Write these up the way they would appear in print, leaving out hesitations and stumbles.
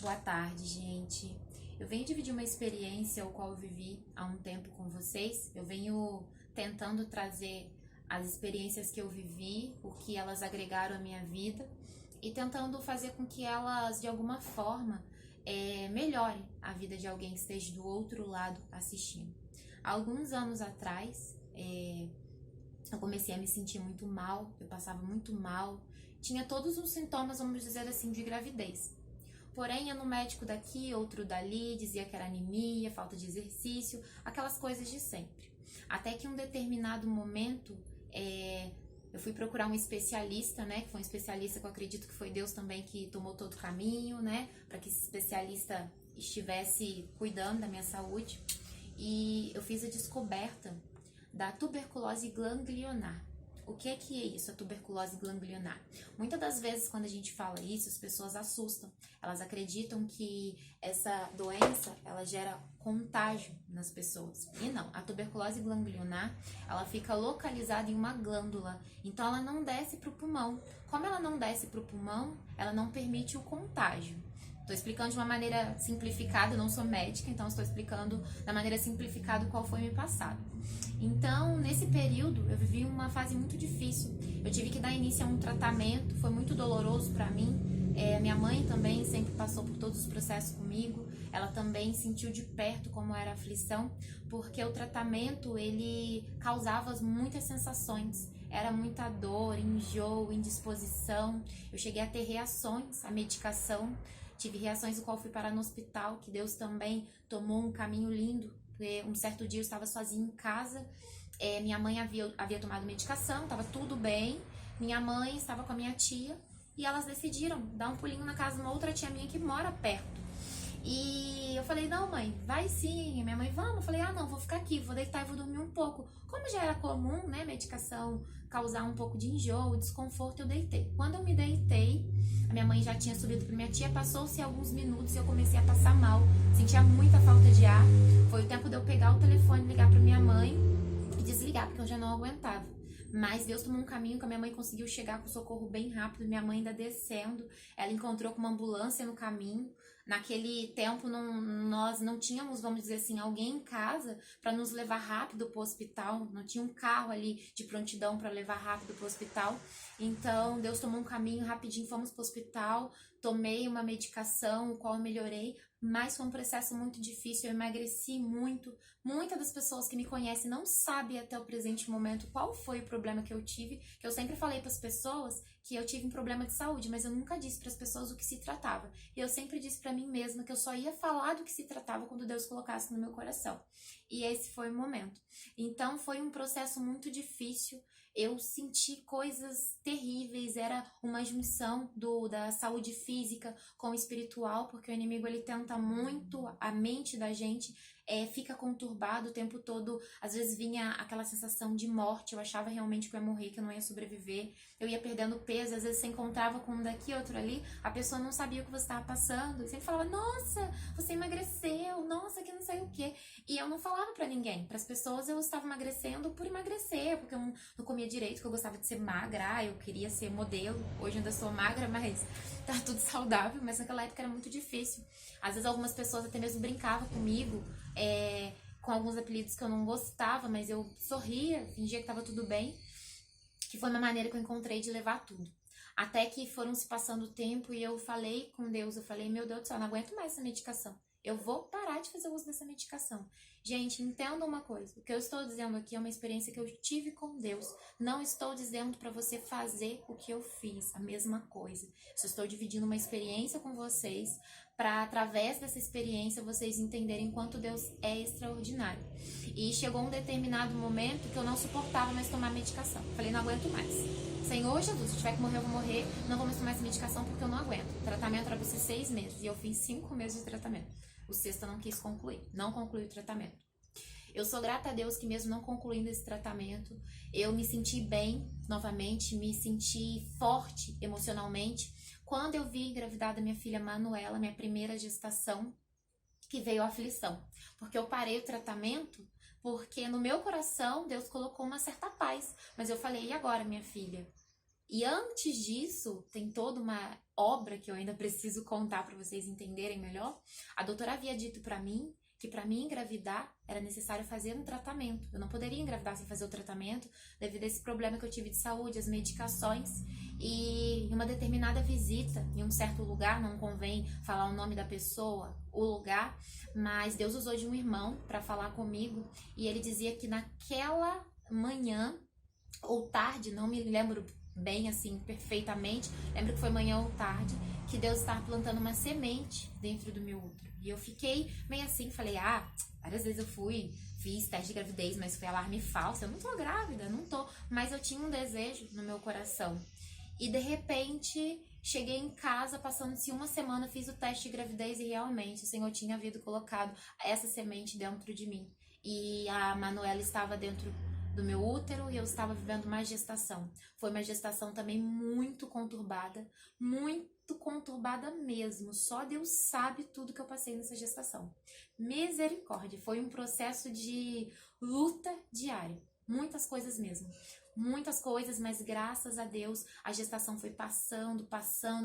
Boa tarde, gente. Eu venho dividir uma experiência o qual eu vivi há um tempo com vocês. Eu venho tentando trazer as experiências que eu vivi, o que elas agregaram à minha vida e tentando fazer com que elas, de alguma forma, melhorem a vida de alguém que esteja do outro lado assistindo. Há alguns anos atrás, eu comecei a me sentir muito mal, eu passava muito mal, tinha todos os sintomas, vamos dizer assim, de gravidez. Porém, ia no médico daqui, outro dali, dizia que era anemia, falta de exercício, aquelas coisas de sempre. Até que em um determinado momento, eu fui procurar um especialista, né? Que foi um especialista que eu acredito que foi Deus também que tomou todo o caminho, né? Para que esse especialista estivesse cuidando da minha saúde. E eu fiz a descoberta da tuberculose ganglionar. O que é isso, a tuberculose ganglionar? Muitas das vezes, quando a gente fala isso, as pessoas assustam. Elas acreditam que essa doença, ela gera contágio nas pessoas. E não, a tuberculose ganglionar, ela fica localizada em uma glândula. Então, ela não desce para o pulmão. Como ela não desce para o pulmão, ela não permite o contágio. Estou explicando de uma maneira simplificada, eu não sou médica, então estou explicando da maneira simplificada qual foi me passado. Então, nesse período, eu vivi uma fase muito difícil. Eu tive que dar início a um tratamento, foi muito doloroso para mim. Minha mãe também sempre passou por todos os processos comigo. Ela também sentiu de perto como era a aflição, porque o tratamento, ele causava muitas sensações. Era muita dor, enjoo, indisposição. Eu cheguei a ter reações à medicação. Tive reações do qual fui parar no hospital, que Deus também tomou um caminho lindo. Porque um certo dia eu estava sozinha em casa, minha mãe havia tomado medicação, estava tudo bem. Minha mãe estava com a minha tia e elas decidiram dar um pulinho na casa de uma outra tia minha que mora perto. E eu falei, não mãe, vai sim. E minha mãe, vamos. Eu falei, não, vou ficar aqui, vou deitar e vou dormir um pouco. Como já era comum, né, medicação causar um pouco de enjoo, desconforto, eu deitei. Quando eu me deitei, a minha mãe já tinha subido pra minha tia, passou-se alguns minutos e eu comecei a passar mal, sentia muita falta de ar. Foi o tempo de eu pegar o telefone, ligar pra minha mãe e desligar, porque eu já não aguentava. Mas Deus tomou um caminho que a minha mãe conseguiu chegar com socorro bem rápido, minha mãe ainda descendo, ela encontrou com uma ambulância no caminho. Naquele tempo nós não tínhamos, vamos dizer assim, alguém em casa para nos levar rápido para o hospital, não tinha um carro ali de prontidão para levar rápido para o hospital. Então Deus tomou um caminho rapidinho, fomos para o hospital, tomei uma medicação, o qual eu melhorei, mas foi um processo muito difícil, eu emagreci muito. Muitas das pessoas que me conhecem não sabem até o presente momento qual foi o problema que eu tive, que eu sempre falei para as pessoas que eu tive um problema de saúde, mas eu nunca disse para as pessoas o que se tratava. E eu sempre disse para mim mesma que eu só ia falar do que se tratava quando Deus colocasse no meu coração. E esse foi o momento. Então foi um processo muito difícil. Eu senti coisas terríveis, era uma junção da saúde física com o espiritual, porque o inimigo ele tenta muito a mente da gente, fica conturbado o tempo todo. Às vezes vinha aquela sensação de morte, eu achava realmente que eu ia morrer, que eu não ia sobreviver, eu ia perdendo peso, às vezes você encontrava com um daqui, outro ali, a pessoa não sabia o que você estava passando, e sempre falava, nossa, você emagreceu, nossa, que não sei o quê, e eu não falava pra ninguém, pras pessoas eu estava emagrecendo por emagrecer, porque eu não comia direito, que eu gostava de ser magra, eu queria ser modelo, hoje ainda sou magra, mas tá tudo saudável, mas naquela época era muito difícil. Às vezes algumas pessoas até mesmo brincavam comigo, com alguns apelidos que eu não gostava, mas eu sorria, fingia que tava tudo bem, que foi uma maneira que eu encontrei de levar tudo. Até que foram se passando o tempo e eu falei com Deus, eu falei, meu Deus do céu, eu não aguento mais essa medicação. Eu vou parar de fazer uso dessa medicação. Gente, entendam uma coisa. O que eu estou dizendo aqui é uma experiência que eu tive com Deus. Não estou dizendo para você fazer o que eu fiz, a mesma coisa. Só estou dividindo uma experiência com vocês para, através dessa experiência, vocês entenderem quanto Deus é extraordinário. E chegou um determinado momento que eu não suportava mais tomar medicação. Falei, não aguento mais. Senhor Jesus, se tiver que morrer, eu vou morrer. Não vou mais tomar essa medicação porque eu não aguento. O tratamento era para ser 6 meses e eu fiz 5 meses de tratamento. O sexto eu não quis concluir, não concluí o tratamento. Eu sou grata a Deus que mesmo não concluindo esse tratamento, eu me senti bem novamente, me senti forte emocionalmente. Quando eu vi engravidar da minha filha Manuela, minha primeira gestação, que veio a aflição. Porque eu parei o tratamento, porque no meu coração Deus colocou uma certa paz. Mas eu falei, e agora, minha filha? E antes disso, tem toda uma obra que eu ainda preciso contar para vocês entenderem melhor. A doutora havia dito para mim que para mim engravidar era necessário fazer um tratamento. Eu não poderia engravidar sem fazer o tratamento devido a esse problema que eu tive de saúde, as medicações. E em uma determinada visita em um certo lugar, não convém falar o nome da pessoa, o lugar, mas Deus usou de um irmão para falar comigo e ele dizia que naquela manhã ou tarde, não me lembro bem assim perfeitamente, lembro que foi manhã ou tarde, que Deus estava plantando uma semente dentro do meu útero. E eu fiquei meio assim, falei, várias vezes eu fiz teste de gravidez, mas foi alarme falso, eu não tô grávida, não tô, mas eu tinha um desejo no meu coração. E de repente, cheguei em casa, passando-se uma semana, fiz o teste de gravidez e realmente o Senhor tinha havido colocado essa semente dentro de mim. E a Manuela estava dentro do meu útero e eu estava vivendo uma gestação. Foi uma gestação também muito conturbada mesmo. Só Deus sabe tudo que eu passei nessa gestação. Misericórdia, foi um processo de luta diária. Muitas coisas mesmo. Muitas coisas, mas graças a Deus a gestação foi passando,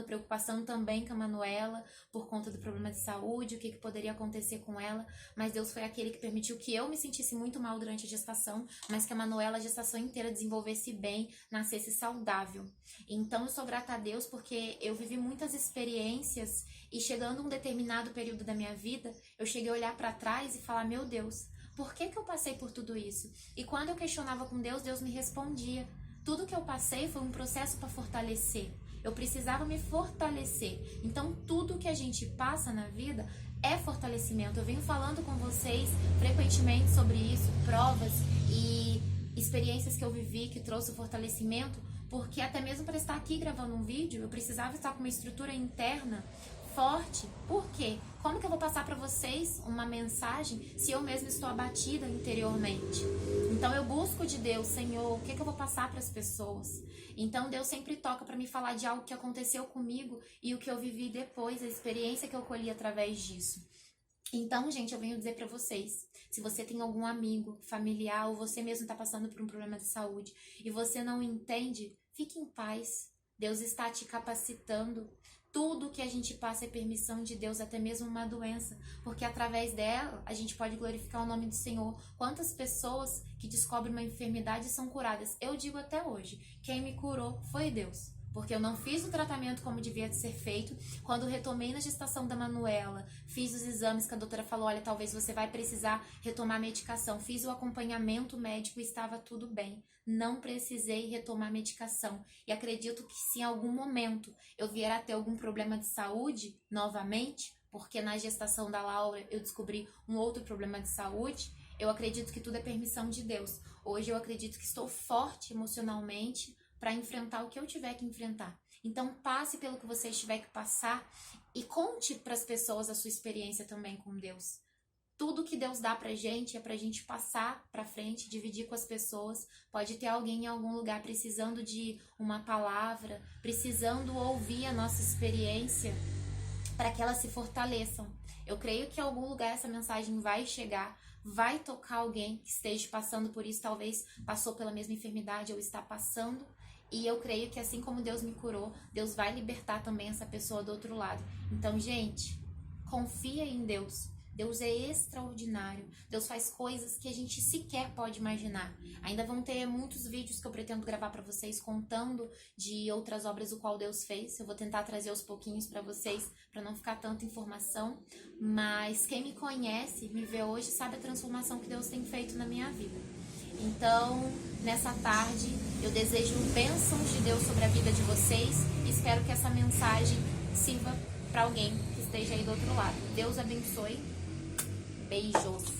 preocupação também com a Manuela por conta do problema de saúde, o que poderia acontecer com ela, mas Deus foi aquele que permitiu que eu me sentisse muito mal durante a gestação, mas que a Manuela a gestação inteira desenvolvesse bem, nascesse saudável. Então eu sou grata a Deus porque eu vivi muitas experiências e chegando a um determinado período da minha vida, eu cheguei a olhar para trás e falar, meu Deus, por que eu passei por tudo isso? E quando eu questionava com Deus, Deus me respondia. Tudo que eu passei foi um processo para fortalecer. Eu precisava me fortalecer. Então, tudo que a gente passa na vida é fortalecimento. Eu venho falando com vocês frequentemente sobre isso, provas e experiências que eu vivi que trouxe o fortalecimento, porque até mesmo para estar aqui gravando um vídeo, eu precisava estar com uma estrutura interna forte. Por quê? Como que eu vou passar para vocês uma mensagem se eu mesma estou abatida interiormente? Então eu busco de Deus, Senhor, o que eu vou passar para as pessoas? Então Deus sempre toca para me falar de algo que aconteceu comigo e o que eu vivi depois, a experiência que eu colhi através disso. Então, gente, eu venho dizer para vocês, se você tem algum amigo, familiar ou você mesmo está passando por um problema de saúde e você não entende, fique em paz. Deus está te capacitando. Tudo que a gente passa é permissão de Deus, até mesmo uma doença, porque através dela a gente pode glorificar o nome do Senhor. Quantas pessoas que descobrem uma enfermidade são curadas? Eu digo até hoje, quem me curou foi Deus, porque eu não fiz o tratamento como devia ser feito. Quando retomei na gestação da Manuela, fiz os exames que a doutora falou, olha, talvez você vai precisar retomar a medicação. Fiz o acompanhamento médico e estava tudo bem. Não precisei retomar a medicação. E acredito que se em algum momento eu vier a ter algum problema de saúde novamente, porque na gestação da Laura eu descobri um outro problema de saúde, eu acredito que tudo é permissão de Deus. Hoje eu acredito que estou forte emocionalmente para enfrentar o que eu tiver que enfrentar. Então passe pelo que você tiver que passar e conte para as pessoas a sua experiência também com Deus. Tudo que Deus dá pra gente é pra gente passar pra frente, dividir com as pessoas. Pode ter alguém em algum lugar precisando de uma palavra, precisando ouvir a nossa experiência para que elas se fortaleçam. Eu creio que em algum lugar essa mensagem vai chegar, vai tocar alguém que esteja passando por isso, talvez passou pela mesma enfermidade ou está passando. E eu creio que assim como Deus me curou, Deus vai libertar também essa pessoa do outro lado. Então, gente, confia em Deus. Deus é extraordinário. Deus faz coisas que a gente sequer pode imaginar. Ainda vão ter muitos vídeos que eu pretendo gravar para vocês contando de outras obras o qual Deus fez. Eu vou tentar trazer aos pouquinhos para vocês, para não ficar tanta informação. Mas quem me conhece, me vê hoje, sabe a transformação que Deus tem feito na minha vida. Então, nessa tarde, eu desejo bênçãos de Deus sobre a vida de vocês. Espero que essa mensagem sirva para alguém que esteja aí do outro lado. Deus abençoe. Beijos.